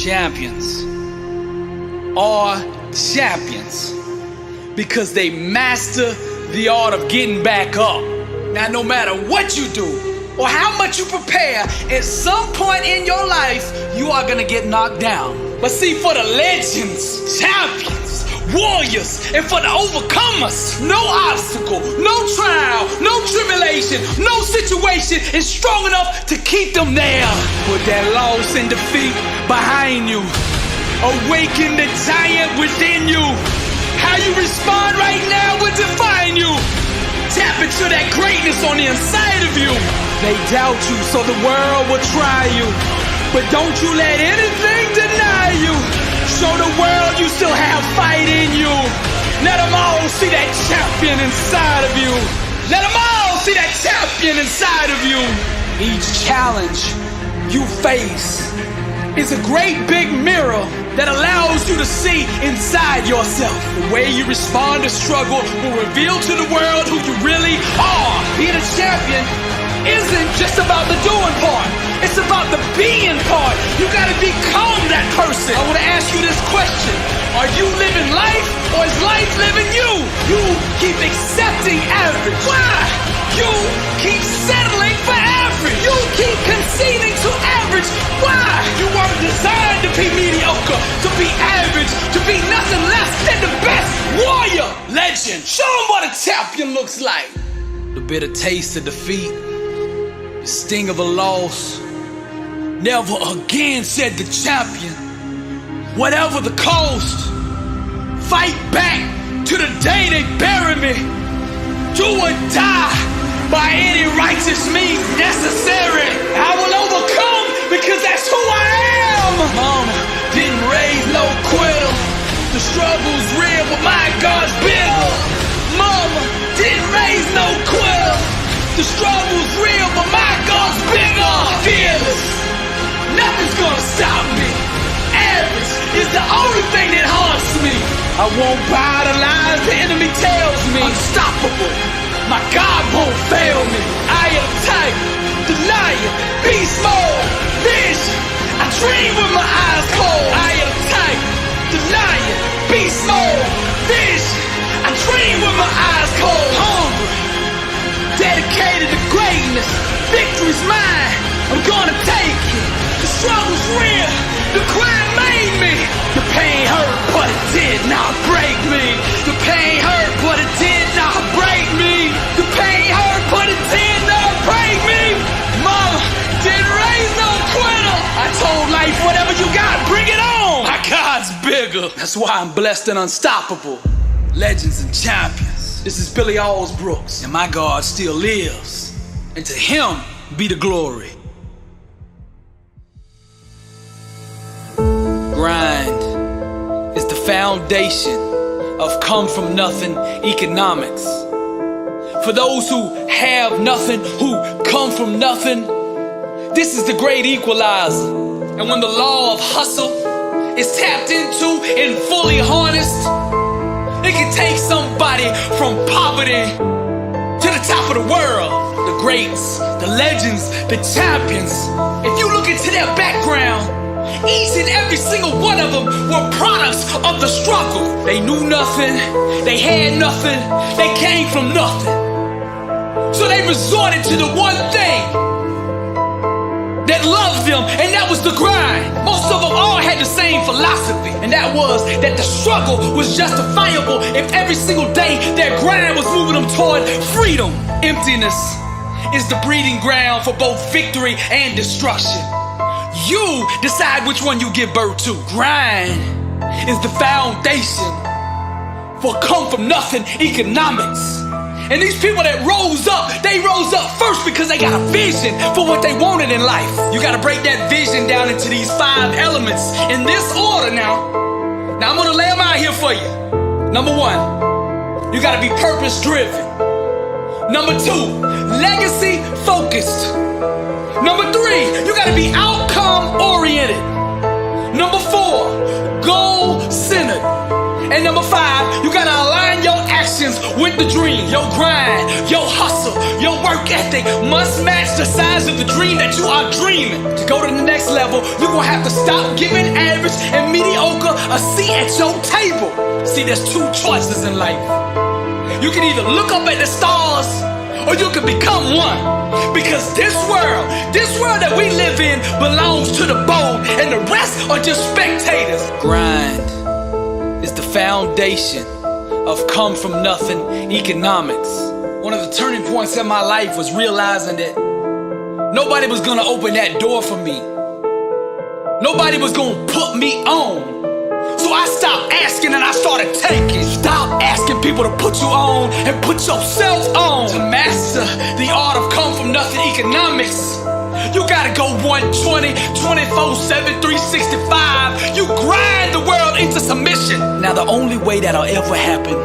Champions are champions because they master the art of getting back up. Now, no matter what you do or how much you prepare, at some point in your life, you are gonna get knocked down. But see, for the legends, champions, warriors, and for the overcomers, no obstacle, no trial, no tribulation, no situation is strong enough to keep them there. Put that loss and defeat behind you. Awaken the giant within you. How you respond right now will define you. Tap into that greatness on the inside of you. They doubt you, so the world will try you. But don't you let anything deny you. Show the world you still have fight in you. Let them all see that champion inside of you. Let them all see that champion inside of you. Each challenge you face is a great big mirror that allows you to see inside yourself. The way you respond to struggle will reveal to the world who you really are. Being a champion isn't just about the doing part. It's about the being part. You gotta become that person. I wanna ask you this question. Are you living life or is life living you? You keep accepting average. Why? You keep settling for average. You keep conceding to average. Why? You weren't designed to be mediocre, to be average, to be nothing less than the best warrior. Legend. Show them what a champion looks like. The bitter taste of defeat, the sting of a loss. Never again, said the champion. Whatever the cost, fight back to the day they bury me. Do or die by any righteous means necessary. I will overcome because that's who I am. Mama didn't raise no quitter. The struggle's real, but my God's bigger. Mama didn't raise no quitter. The struggle's real, but my God's bigger. Fearless. Nothing's gonna stop me. Average is the only thing that haunts me. I won't buy the lies the enemy tells me. Unstoppable. My God won't fail me. I am tight, the lion, beast mode, vision. I dream with my eyes cold. I am tight, the lion, beast mode, vision. I dream with my eyes cold. Hungry, dedicated to greatness. Victory's mine. I'm gonna take it. The struggle's real. The grind made me. The pain hurt, but it did not break me. The pain hurt, but it did not break me. The pain hurt, but it did not break me. Mama didn't raise no quitter. I told life, whatever you got, bring it on. My God's bigger. That's why I'm blessed and unstoppable. Legends and champions. This is Billy Alsbrooks, and my God still lives. And to him be the glory. Grind is the foundation of come from nothing economics. For those who have nothing, who come from nothing, this is the great equalizer. And when the law of hustle is tapped into and fully harnessed, it can take somebody from poverty to the top of the world. The greats, the legends, the champions. If you look into their background, each and every single one of them were products of the struggle. They knew nothing, they had nothing, they came from nothing. So they resorted to the one thing that loved them, and that was the grind. Most of them all had the same philosophy, and that was that the struggle was justifiable if every single day their grind was moving them toward freedom. Emptiness is the breeding ground for both victory and destruction. You decide which one you give birth to. Grind is the foundation for come from nothing economics. And these people that rose up, they rose up first because they got a vision for what they wanted in life. You gotta break that vision down into these 5 elements in this order now. Now I'm gonna lay them out here for you. Number 1, you gotta be purpose driven. Number 2, legacy focused. Number 3, you gotta be outcome oriented. Number 4, goal centered. And number 5, you gotta align your actions with the dream. Your grind, your hustle, your work ethic must match the size of the dream that you are dreaming. To go to the next level, you're gonna have to stop giving average and mediocre a seat at your table. See, there's two choices in life. You can either look up at the stars or you can become one. Because this world that we live in belongs to the bold, and the rest are just spectators. Grind is the foundation of come from nothing economics. One of the turning points in my life was realizing that nobody was gonna open that door for me. Nobody was gonna put me on. So I stopped asking and I started taking. Stop asking people to put you on and put yourself on. To master the art of come from nothing economics, you gotta go 120, 24/7, 365. You grind the world into submission. Now the only way that'll ever happen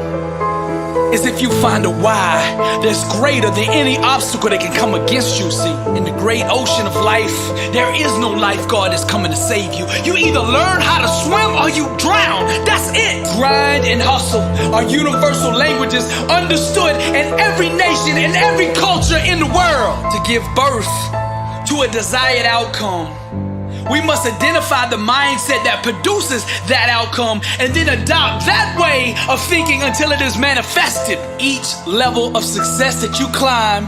is if you find a why that's greater than any obstacle that can come against you. See, in the great ocean of life, there is no lifeguard that's coming to save you. You either learn how to swim or you drown. That's it. Grind and hustle are universal languages understood in every nation and every culture in the world. To give birth to a desired outcome, we must identify the mindset that produces that outcome and then adopt that way of thinking until it is manifested. Each level of success that you climb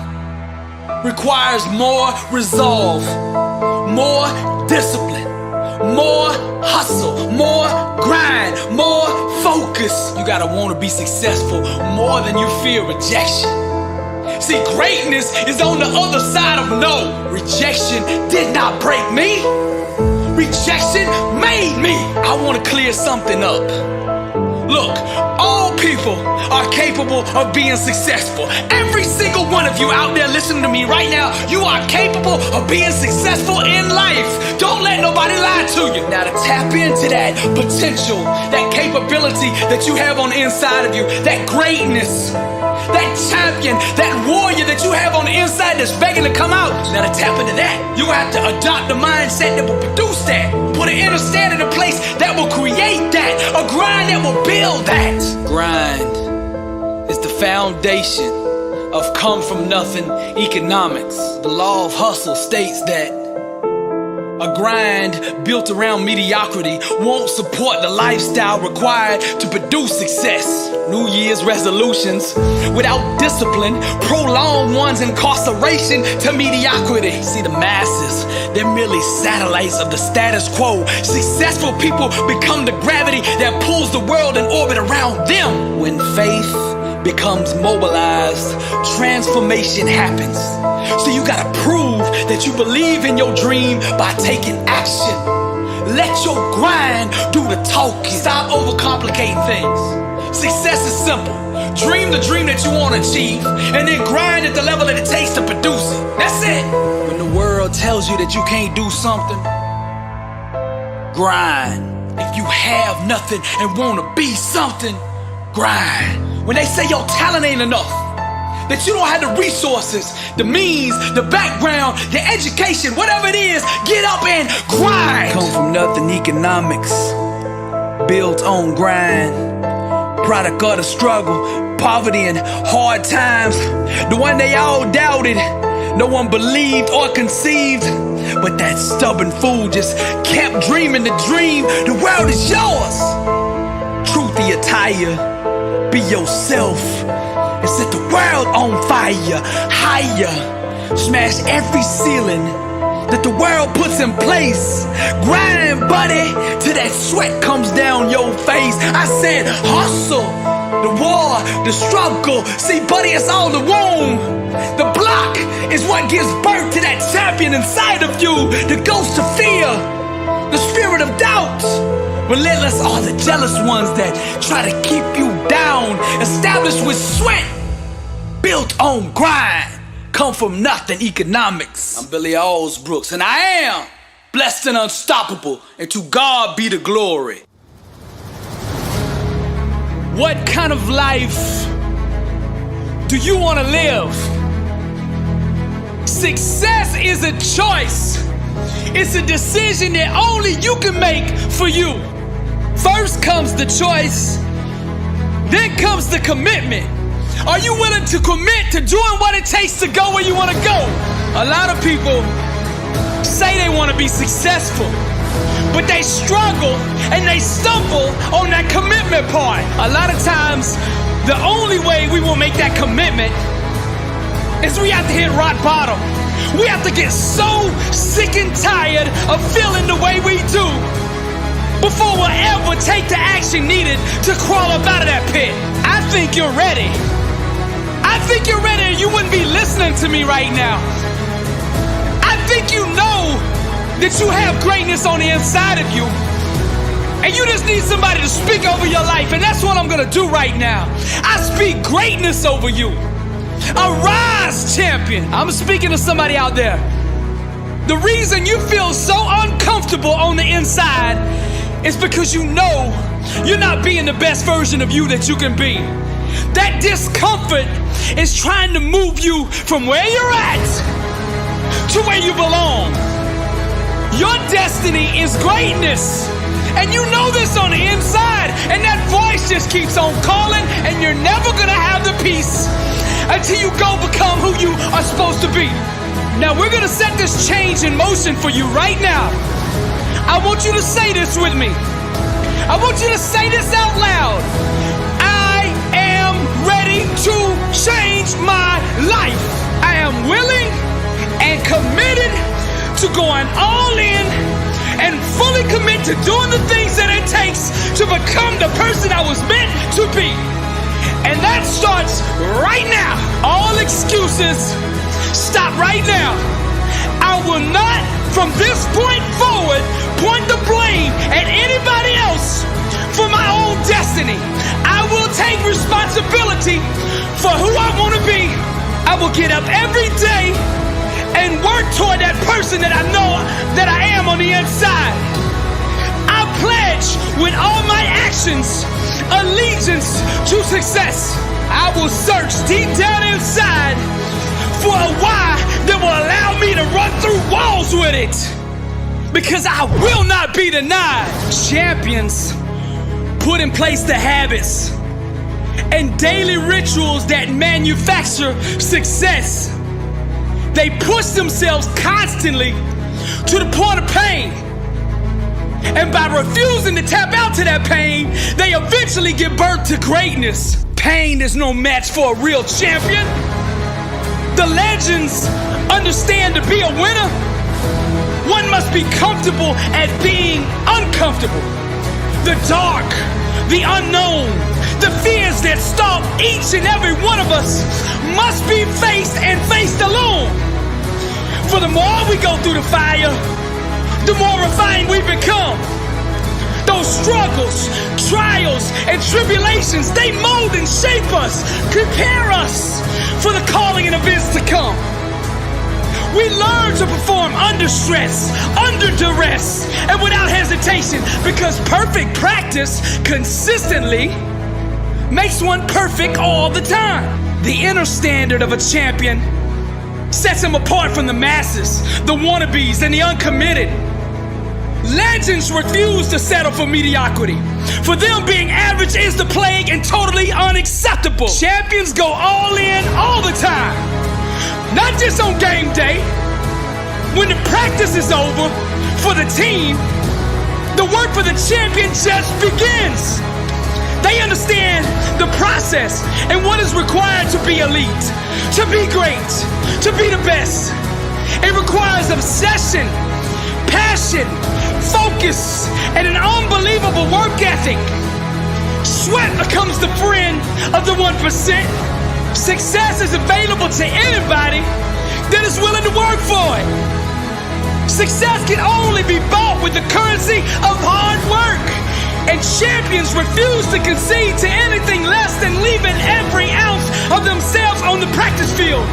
requires more resolve, more discipline, more hustle, more grind, more focus. You gotta want to be successful more than you fear rejection. See, greatness is on the other side of no. Rejection did not break me. Rejection made me. I want to clear something up. Look, all people are capable of being successful. Every single one of you out there listening to me right now, you are capable of being successful in life. Don't let nobody lie to you. Now, to tap into that potential, that capability that you have on the inside of you, that greatness, that champion, that warrior that you have on the inside that's begging to come out. Now, to tap into that, you have to adopt the mindset that will produce that. Put an inner standard in place that will create that. A grind that will build that. Grind is the foundation of come from nothing economics. The law of hustle states that a grind built around mediocrity won't support the lifestyle required to produce success. New Year's resolutions without discipline prolong one's incarceration to mediocrity. See, the masses, they're merely satellites of the status quo. Successful people become the gravity that pulls the world in orbit around them. When faith becomes mobilized, transformation happens. So you gotta prove that you believe in your dream by taking action. Let your grind do the talking. Stop overcomplicating things. Success is simple. Dream the dream that you want to achieve, and then grind at the level that it takes to produce it. That's it. When the world tells you that you can't do something, grind. If you have nothing and want to be something, grind. When they say your talent ain't enough, that you don't have the resources, the means, the background, the education, whatever it is, get up and grind. Come from nothing economics, built on grind. Product of the struggle, poverty and hard times. The one they all doubted, no one believed or conceived. But that stubborn fool just kept dreaming the dream. The world is yours. Truth the attire, be yourself and set the world on fire. Higher, smash every ceiling that the world puts in place. Grind, buddy, till that sweat comes down your face. I said hustle, the war, the struggle. See, buddy, it's all the womb. The block is what gives birth to that champion inside of you. The ghost of fear, the spirit of doubt. Relentless are the jealous ones that try to keep you down. Established with sweat, built on grind. Come from nothing economics. I'm Billy Alsbrooks, and I am blessed and unstoppable, and to God be the glory. What kind of life do you want to live? Success is a choice. It's a decision that only you can make for you. First comes the choice, then comes the commitment. Are you willing to commit to doing what it takes to go where you want to go? A lot of people say they want to be successful, but they struggle and they stumble on that commitment part. A lot of times, the only way we will make that commitment is we have to hit rock bottom. We have to get so sick and tired of feeling the way we do before we'll ever take the action needed to crawl up out of that pit. I think you're ready. I think you're ready, or you wouldn't be listening to me right now. I think you know that you have greatness on the inside of you, and you just need somebody to speak over your life, and that's what I'm gonna do right now. I speak greatness over you. Arise, champion. I'm speaking to somebody out there. The reason you feel so uncomfortable on the inside is because you know you're not being the best version of you that you can be. That discomfort is trying to move you from where you're at to where you belong. Your destiny is greatness, and you know this on the inside, and that voice just keeps on calling, and you're never gonna have the peace until you go become who you are supposed to be. Now we're gonna set this change in motion for you right now. I want you to say this with me. I want you to say this out loud. I am ready to change my life. I am willing and committed to going all in and fully commit to doing the things that it takes to become the person I was meant to be. And that starts right now. All excuses stop right now. I will not, from this point forward, point the blame at anybody else for my own destiny. I will take responsibility for who I want to be. I will get up every day and work toward that person that I know that I am on the inside. I pledge with all my actions allegiance to success. I will search deep down inside for a why that will allow me to run through walls with it, because I will not be denied. Champions put in place the habits and daily rituals that manufacture success. They push themselves constantly to the point of pain. And by refusing to tap out to that pain, they eventually give birth to greatness. Pain is no match for a real champion. The legends understand to be a winner, one must be comfortable at being uncomfortable. The dark, the unknown, the fears that stalk each and every one of us must be faced and faced alone. For the more we go through the fire, the more refined we become. Those struggles, trials, and tribulations, they mold and shape us, prepare us for the calling and events to come. We learn to perform under stress, under duress, and without hesitation, because perfect practice consistently makes one perfect all the time. The inner standard of a champion sets him apart from the masses, the wannabes, and the uncommitted. Legends refuse to settle for mediocrity. For them, being average is the plague and totally unacceptable. Champions go all in all the time. Not just on game day. When the practice is over for the team, the work for the champion just begins. They understand the process and what is required to be elite, to be great, to be the best. It requires obsession, passion, focus, and an unbelievable work ethic. Sweat becomes the friend of the 1%. Success is available to anybody that is willing to work for it. Success can only be bought with the currency of hard work. And champions refuse to concede to anything less than leaving every ounce of themselves on the practice field.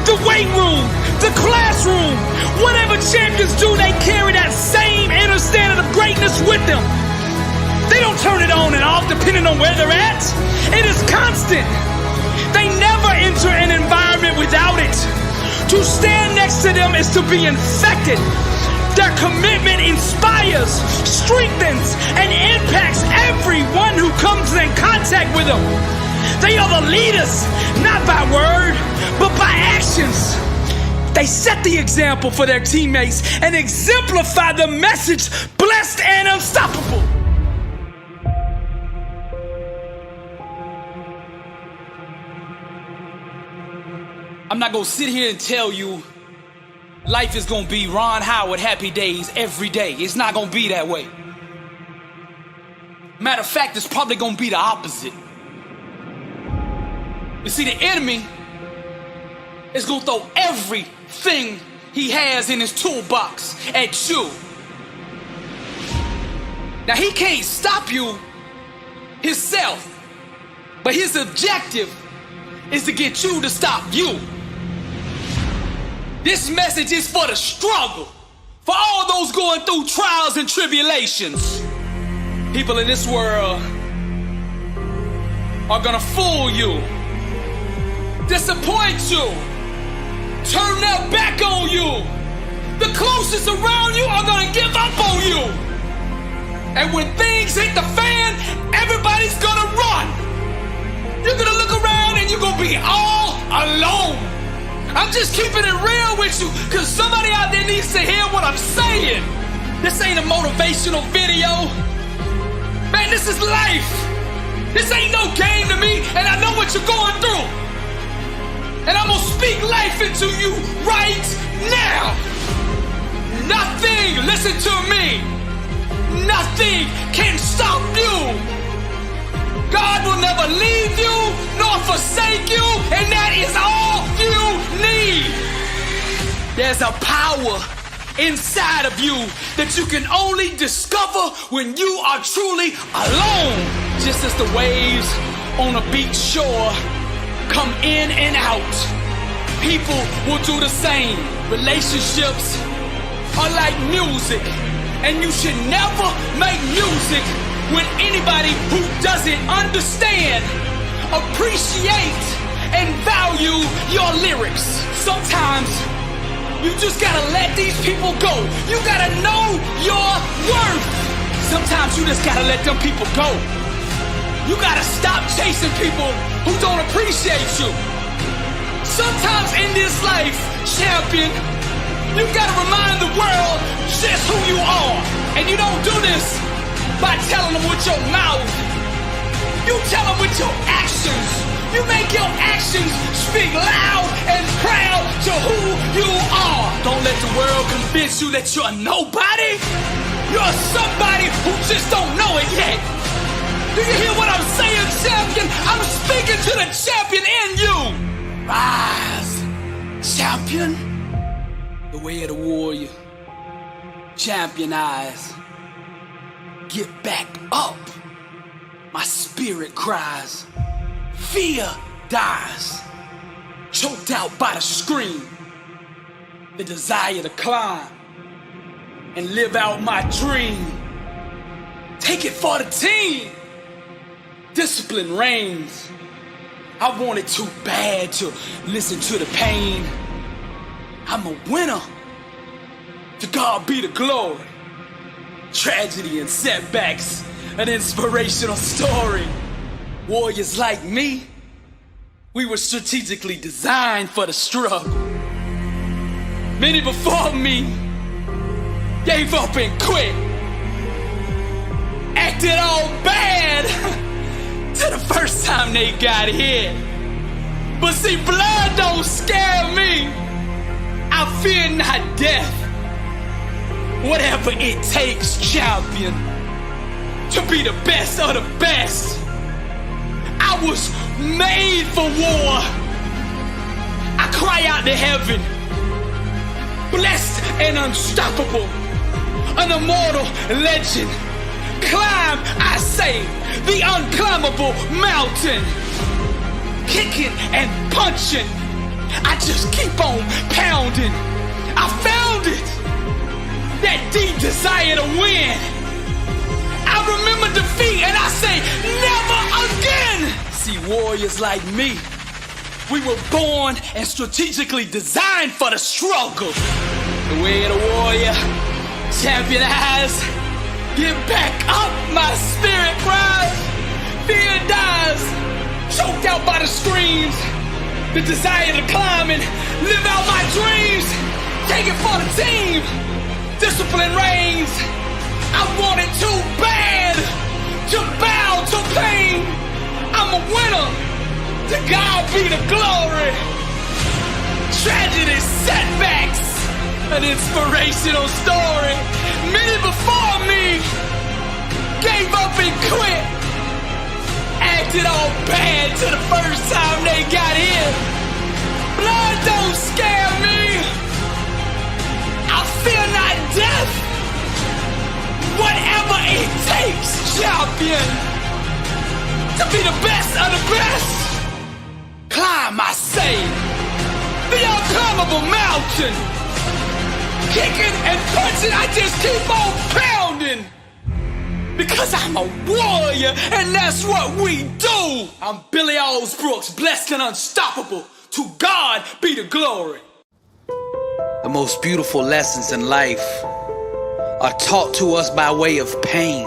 The weight room, the classroom, whatever champions do, they carry that same inner standard of greatness with them. They don't turn it on and off depending on where they're at. It is constant. They never enter an environment without it. To stand next to them is to be infected. Their commitment inspires, strengthens, and impacts everyone who comes in contact with them. They are the leaders, not by word, but by actions. They set the example for their teammates and exemplify the message, blessed and unstoppable. I'm not gonna sit here and tell you life is gonna be Ron Howard happy days every day. It's not gonna be that way. Matter of fact, it's probably gonna be the opposite. You see, the enemy is gonna throw everything he has in his toolbox at you. Now, he can't stop you himself, but his objective is to get you to stop you. This message is for the struggle, for all those going through trials and tribulations. People in this world are gonna fool you, disappoint you, turn their back on you. The closest around you are gonna give up on you. And when things hit the fan, everybody's gonna run. You're gonna look around and you're gonna be all alone. I'm just keeping it real with you, because somebody out there needs to hear what I'm saying. This ain't a motivational video. Man, this is life. This ain't no game to me, and I know what you're going through. And I'm gonna speak life into you right now. Nothing, listen to me, nothing can stop you. God will never leave you nor forsake you, and that is all you need. There's a power inside of you that you can only discover when you are truly alone. Just as the waves on a beach shore come in and out, people will do the same. Relationships are like music, and you should never make music when anybody who doesn't understand, appreciate, and value your lyrics. Sometimes you just gotta let these people go. You gotta know your worth. Sometimes you just gotta let them people go. You gotta stop chasing people who don't appreciate you. Sometimes in this life, champion, you gotta remind the world just who you are. And you don't do this by telling them with your mouth. You tell them with your actions. You make your actions speak loud and proud to who you are. Don't let the world convince you that you're a nobody. You're somebody who just don't know it yet. Do you hear what I'm saying, champion? I'm speaking to the champion in you. Rise, champion. The way of the warrior. Champion eyes. Get back up. My spirit cries. Fear dies. Choked out by the scream. The desire to climb and live out my dream. Take it for the team. Discipline reigns. I want it too bad to listen to the pain. I'm a winner. To God be the glory. Tragedy and setbacks, an inspirational story. Warriors like me, we were strategically designed for the struggle. Many before me gave up and quit, acted all bad to the first time they got hit. But see, blood don't scare me. I fear not death. Whatever it takes, champion, to be the best of the best. I was made for war. I cry out to heaven, blessed and unstoppable, an immortal legend. Climb, I say, the unclimbable mountain. Kicking and punching, I just keep on pounding. I found it, that deep desire to win. I remember defeat and I say, never again. See, warriors like me, we were born and strategically designed for the struggle. The way of the warrior, champion eyes. Get back up, my spirit cries. Fear dies. choked out by the screams, the desire to climb and live out my dreams. Take it for the team. Discipline reigns. I want it too bad to bow to pain. I'm a winner. To God be the glory. Tragedy, setbacks, an inspirational story. Many before me gave up and quit. Acted all bad till the first time they got hit. Blood don't scare me. I fear not death. Whatever it takes, champion, to be the best of the best. Climb, I say, the unclimbable mountain. Kicking and punching, I just keep on pounding. Because I'm a warrior, and that's what we do. I'm Billy Alsbrooks, blessed and unstoppable. To God be the glory. The most beautiful lessons in life are taught to us by way of pain.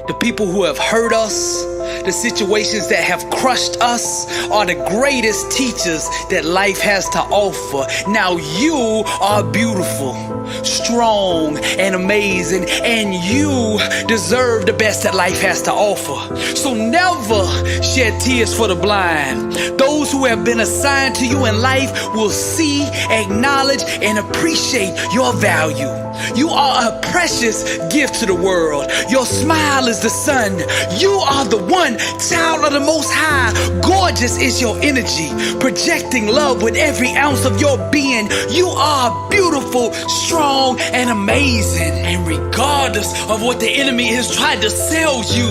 The people who have hurt us, the situations that have crushed us, are the greatest teachers that life has to offer. Now you are beautiful, strong, and amazing, and you deserve the best that life has to offer. So never shed tears for the blind. Those who have been assigned to you in life will see, acknowledge, and appreciate your value. You are a precious gift to the world. Your smile is the sun. You are the one, child of the Most High. Gorgeous is your energy, projecting love with every ounce of your being. You are beautiful, strong, and amazing. And regardless of what the enemy has tried to sell you,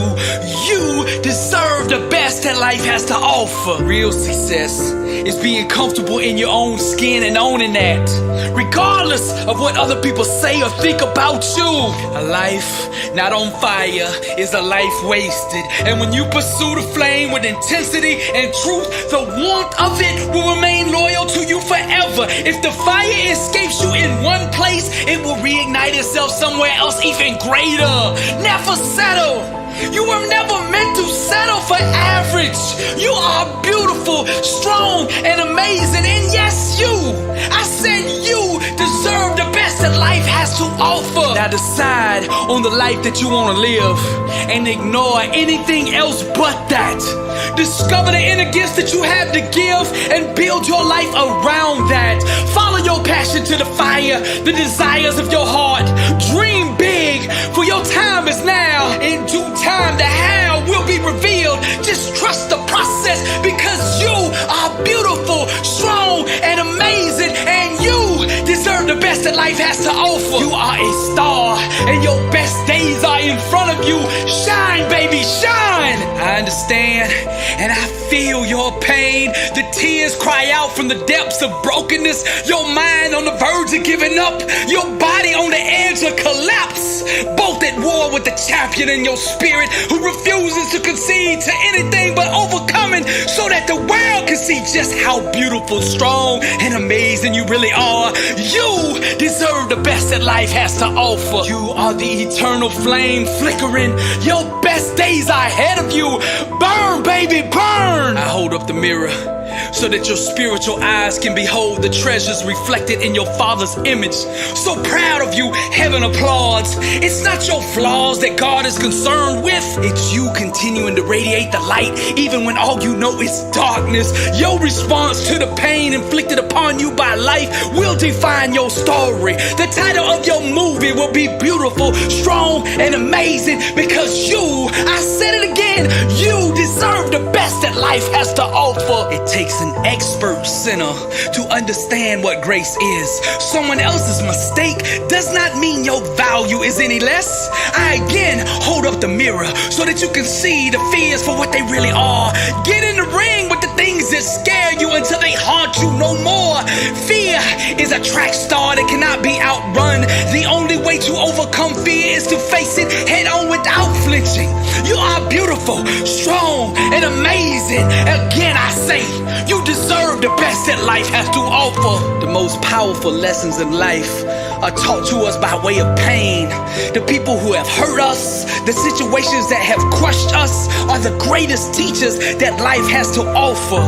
you deserve the best that life has to offer. Real success is being comfortable in your own skin and owning that. Regardless of what other people say or think about you. A life not on fire is a life wasted. And when you pursue the flame with intensity and truth, the warmth of it will remain loyal to you forever. If the fire escapes you in one place, it will reignite itself somewhere else even greater. Never settle. You were never meant to settle for average. You are beautiful, strong, and amazing. And yes, I said you deserve the best that life has to offer. Now decide on the life that you want to live and ignore anything else but that. Discover the inner gifts that you have to give and build your life around that. Follow your passion to the fire, the desires of your heart. Dream big, for your time is now. In due time, the how will be revealed. Just trust the process, because you are beautiful, strong, and amazing, and you deserve the best that life has to offer. You are a star, and your best days are in front of you. Shine, baby, shine. I understand, and I feel your pain. The tears cry out from the depths of brokenness. Your mind on the verge of giving up. Your body on the edge of collapse. Both at war with the champion in your spirit, who refuses to concede to anything but overcoming, so that the world can see just how beautiful, strong, and amazing you really are. You deserve the best that life has to offer. You are the eternal flame flickering. Your best days are ahead of you. Burn, baby, burn. I hold up the mirror so that your spiritual eyes can behold the treasures reflected in your Father's image. So proud of you, heaven applauds. It's not your flaws that God is concerned with. It's you continuing to radiate the light even when all you know is darkness. Your response to the pain inflicted upon you by life will define your story. The title of your movie will be beautiful, strong, and amazing, because you, I said it again, you deserve the best that life has to offer. It takes an expert sinner to understand what grace is. Someone else's mistake does not mean your value is any less. I again hold up the mirror so that you can see the fears for what they really are. Get in the ring with the things that scare you until they haunt you no more. Fear is a track star that cannot be outrun. The only way to overcome fear is to face it head on without flinching. You are beautiful, strong, and amazing. Again, I say, you deserve the best that life has to offer. The most powerful lessons in life are taught to us by way of pain. The people who have hurt us, The situations that have crushed us are the greatest teachers that life has to offer.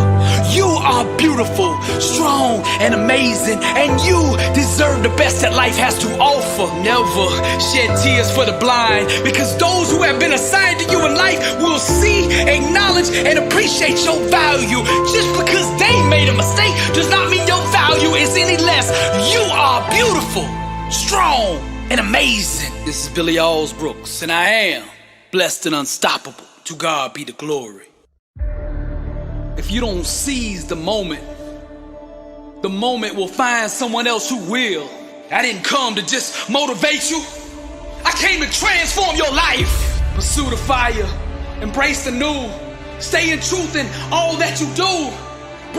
You are beautiful, strong, and amazing, and you deserve the best that life has to offer. Never shed tears for the blind, because those who have been assigned to you in life will see, acknowledge, and appreciate your value. Just because they made a mistake does not mean your value is any less. You are beautiful, strong, and amazing. This is Billy Alsbrooks, and I am blessed and unstoppable. To God be the glory. If you don't seize the moment will find someone else who will. I didn't come to just motivate you. I came to transform your life. Pursue the fire, embrace the new, stay in truth in all that you do.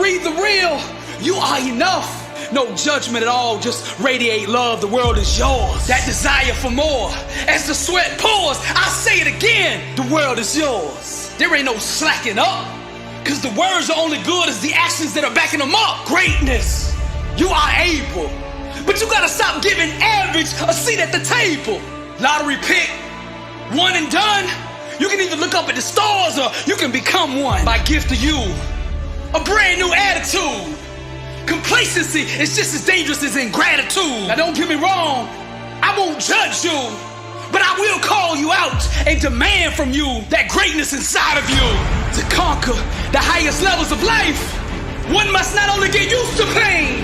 Breathe the real, you are enough. No judgment at all, just radiate love, the world is yours. That desire for more, as the sweat pours, I say it again, the world is yours. There ain't no slacking up, cause the words are only good as the actions that are backing them up. Greatness, you are able, but you gotta stop giving average a seat at the table. Lottery pick, one and done. You can either look up at the stars or you can become one. My gift to you, a brand new attitude. Complacency is just as dangerous as ingratitude. Now don't get me wrong, I won't judge you, but I will call you out and demand from you that greatness inside of you. To conquer the highest levels of life, one must not only get used to pain,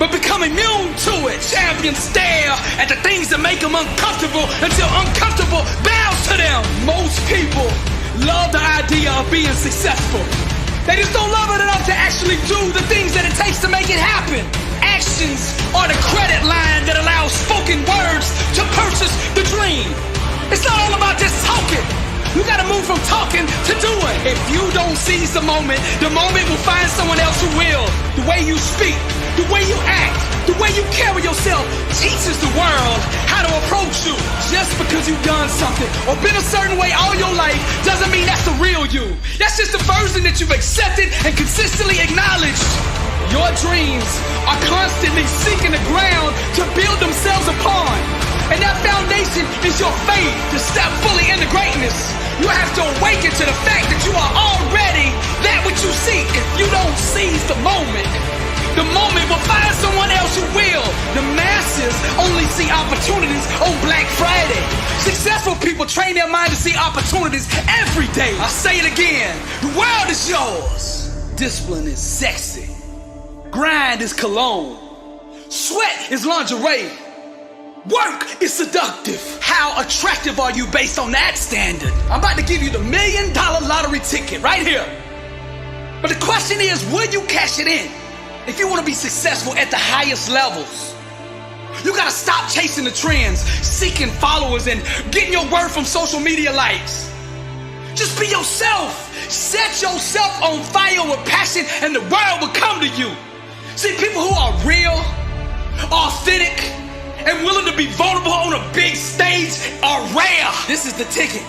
but become immune to it. Champions stare at the things that make them uncomfortable until uncomfortable bows to them. Most people love the idea of being successful. They just don't love it enough to actually do the things that it takes to make it happen. Actions are the credit line that allows spoken words to purchase the dream. It's not all about just talking. You gotta move from talking to doing. If you don't seize the moment will find someone else who will. The way you speak, the way you act, the way you carry yourself teaches the world how to approach you. Just because you've done something or been a certain way all your life doesn't mean that's the real you. That's just the version that you've accepted and consistently acknowledged. Your dreams are constantly seeking the ground to build themselves upon. And that foundation is your faith to step fully into greatness. You have to awaken to the fact that you are already that which you seek. If you don't seize the moment will find someone else who will. The masses only see opportunities on Black Friday. Successful people train their mind to see opportunities every day. I say it again, the world is yours. Discipline is sexy. Grind is cologne. Sweat is lingerie. Work is seductive. How attractive are you based on that standard? I'm about to give you the $1 million lottery ticket right here. But the question is, will you cash it in? If you want to be successful at the highest levels, you gotta stop chasing the trends, seeking followers, and getting your word from social media likes. Just be yourself. Set yourself on fire with passion and the world will come to you. See, people who are real, authentic, and willing to be vulnerable on a big stage are rare. This is the ticket.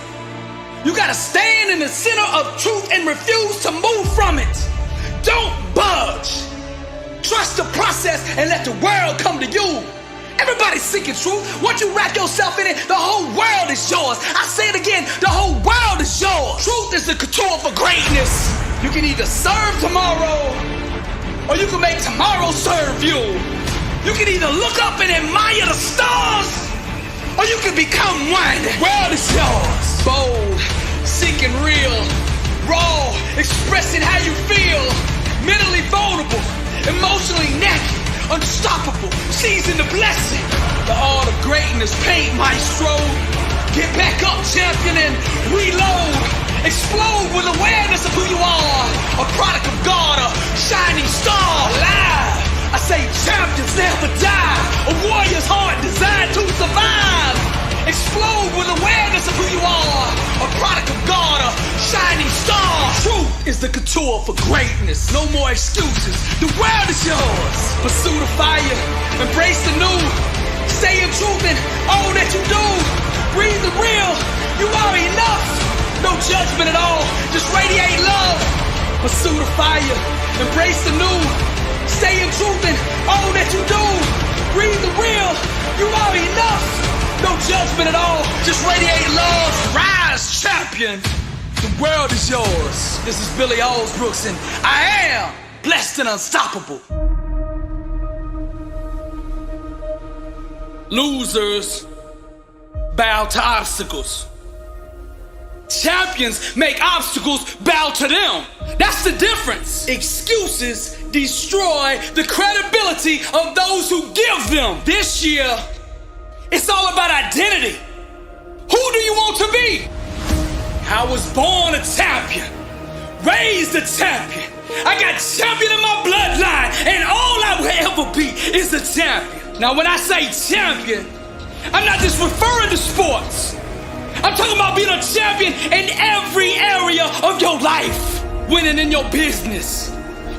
You gotta stand in the center of truth and refuse to move from it. Don't budge. Trust the process and let the world come to you. Everybody's seeking truth. Once you wrap yourself in it, the whole world is yours. I say it again, the whole world is yours. Truth is the couture for greatness. You can either serve tomorrow or you can make tomorrow serve you. You can either look up and admire the stars or you can become one. The world is yours. Bold, seeking real, raw, expressing how you feel, mentally vulnerable, emotionally naked, unstoppable, seizing the blessing. The art of greatness, paint maestro. Get back up, champion, and reload. Explode with awareness of who you are. A product of God, a shining star. Alive. I say champions never die. A warrior's heart designed to survive. Explode with awareness of who you are. A product of God, a shining star. Truth is the couture for greatness. No more excuses. The world is yours. Pursue the fire. Embrace the new. Stay in truth in all that you do. Breathe the real. You are enough. No judgment at all. Just radiate love. Pursue the fire. Embrace the new. Stay in truth in all that you do. Breathe the real. You are enough. No judgment at all. Just radiate love. champion, the world is yours. This is Billy Alsbrooks, and I am blessed and unstoppable. Losers bow to obstacles. Champions make obstacles bow to them. That's the difference. Excuses destroy the credibility of those who give them. This year, it's all about identity. Who do you want to be? I was born a champion, raised a champion. I got champion in my bloodline, and all I will ever be is a champion. Now, when I say champion, I'm not just referring to sports. I'm talking about being a champion in every area of your life. Winning in your business,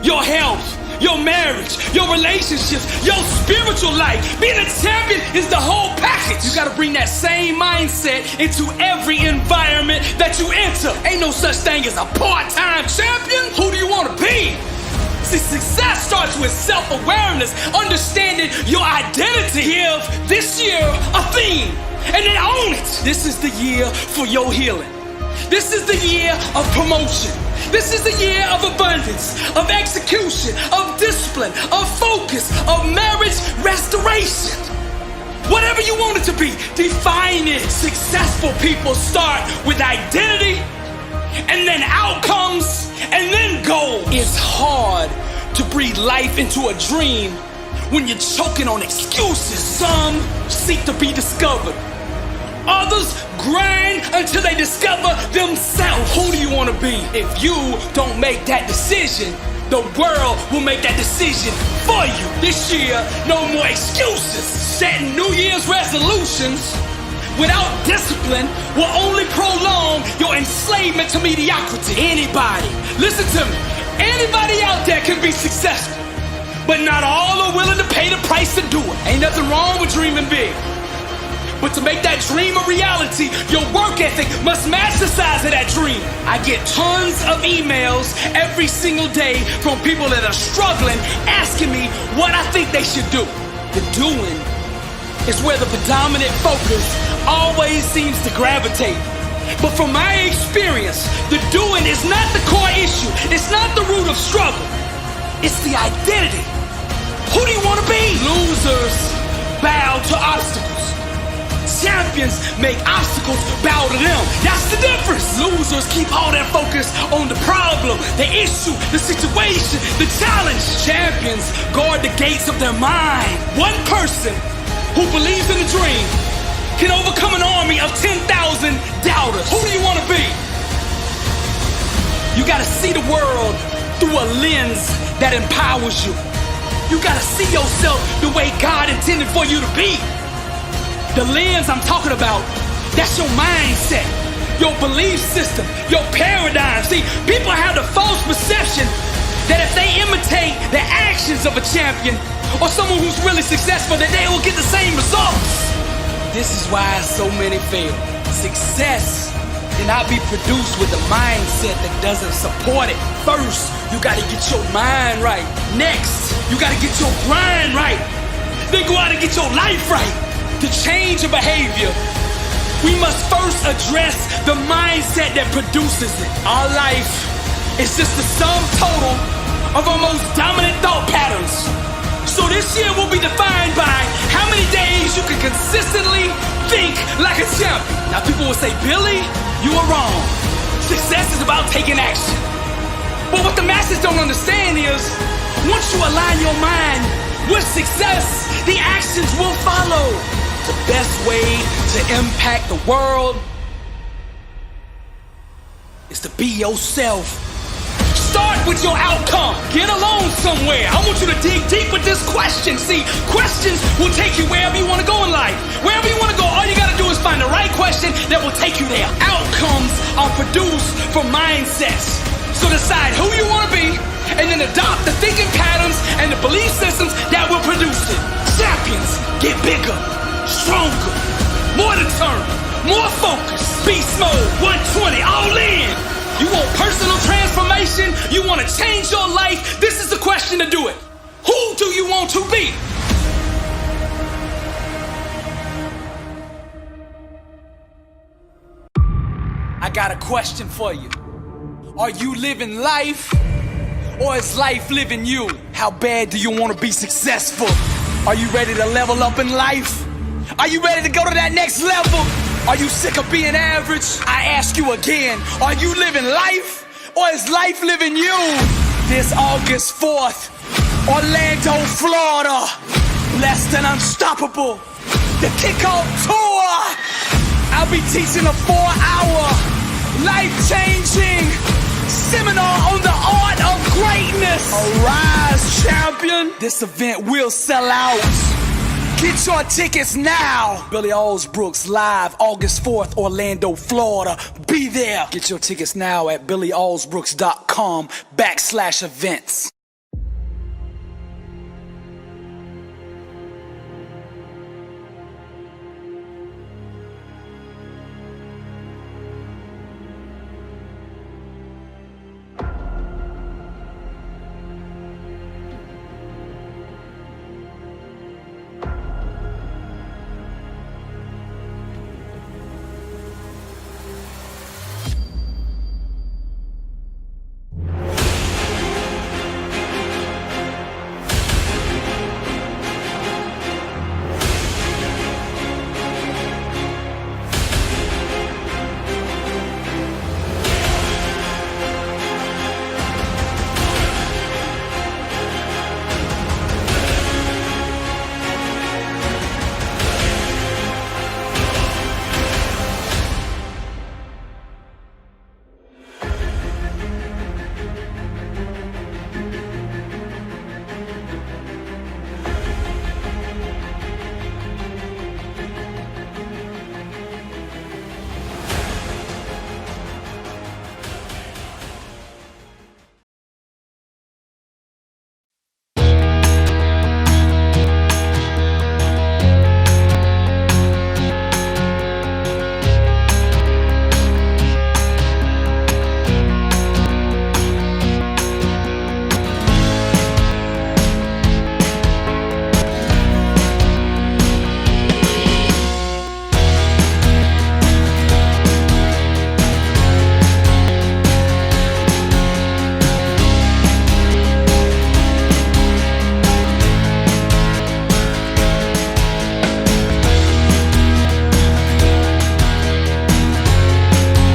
your health, your marriage, your relationships, your spiritual life. Being a champion is the whole package. You gotta bring that same mindset into every environment that you enter. Ain't no such thing as a part-time champion. Who do you wanna be? See, success starts with self-awareness, understanding your identity. Give this year a theme, and then own it. This is the year for your healing. This is the year of promotion. This is the year of abundance, of execution, of discipline, of focus, of marriage restoration. Whatever you want it to be, define it. Successful people start with identity, and then outcomes, and then goals. It's hard to breathe life into a dream when you're choking on excuses. Some seek to be discovered. Others grind until they discover themselves. Who do you want to be? If you don't make that decision, the world will make that decision for you. This year, no more excuses. Setting New Year's resolutions without discipline will only prolong your enslavement to mediocrity. Anybody, listen to me, anybody out there can be successful, but not all are willing to pay the price to do it. Ain't nothing wrong with dreaming big. But to make that dream a reality, your work ethic must match the size of that dream. I get tons of emails every single day from people that are struggling, asking me what I think they should do. The doing is where the predominant focus always seems to gravitate. But from my experience, the doing is not the core issue. It's not the root of struggle. It's the identity. Who do you want to be? Losers bow to obstacles. Champions make obstacles bow to them. That's the difference. Losers keep all their focus on the problem, the issue, the situation, the challenge. Champions guard the gates of their mind. One person who believes in a dream can overcome an army of 10,000 doubters. Who do you want to be? You gotta see the world through a lens that empowers you. You gotta see yourself the way God intended for you to be. The lens I'm talking about, that's your mindset, your belief system, your paradigm. See, people have the false perception that if they imitate the actions of a champion or someone who's really successful, that they will get the same results. This is why so many fail. Success cannot be produced with a mindset that doesn't support it. First, you gotta get your mind right. Next, you gotta get your grind right. Then go out and get your life right. To change a behavior, we must first address the mindset that produces it. Our life is just the sum total of our most dominant thought patterns. So this year will be defined by how many days you can consistently think like a champion. Now people will say, Billy, you are wrong. Success is about taking action. But what the masses don't understand is, once you align your mind with success, the actions will follow. The best way to impact the world is to be yourself. Start with your outcome. Get alone somewhere. I want you to dig deep with this question. See, questions will take you wherever you want to go in life. Wherever you want to go, all you got to do is find the right question that will take you there. Outcomes are produced from mindsets. So decide who you want to be and then adopt the thinking patterns and the belief systems that will produce it. Champions get bigger, stronger, more determined, more focused. Beast mode, 120, all in. You want personal transformation? You want to change your life? This is the question to do it. Who do you want to be? I got a question for you. Are you living life, or is life living you? How bad do you want to be successful? Are you ready to level up in life? Are you ready to go to that next level? Are you sick of being average? I ask you again, are you living life, or is life living you? This August 4th, Orlando, Florida, blessed and unstoppable, the kickoff tour. I'll be teaching a 4-hour, life-changing seminar on the art of greatness. Arise, champion. This event will sell out. Get your tickets now. Billy Alsbrooks live August 4th, Orlando, Florida. Be there. Get your tickets now at billyalsbrooks.com/events.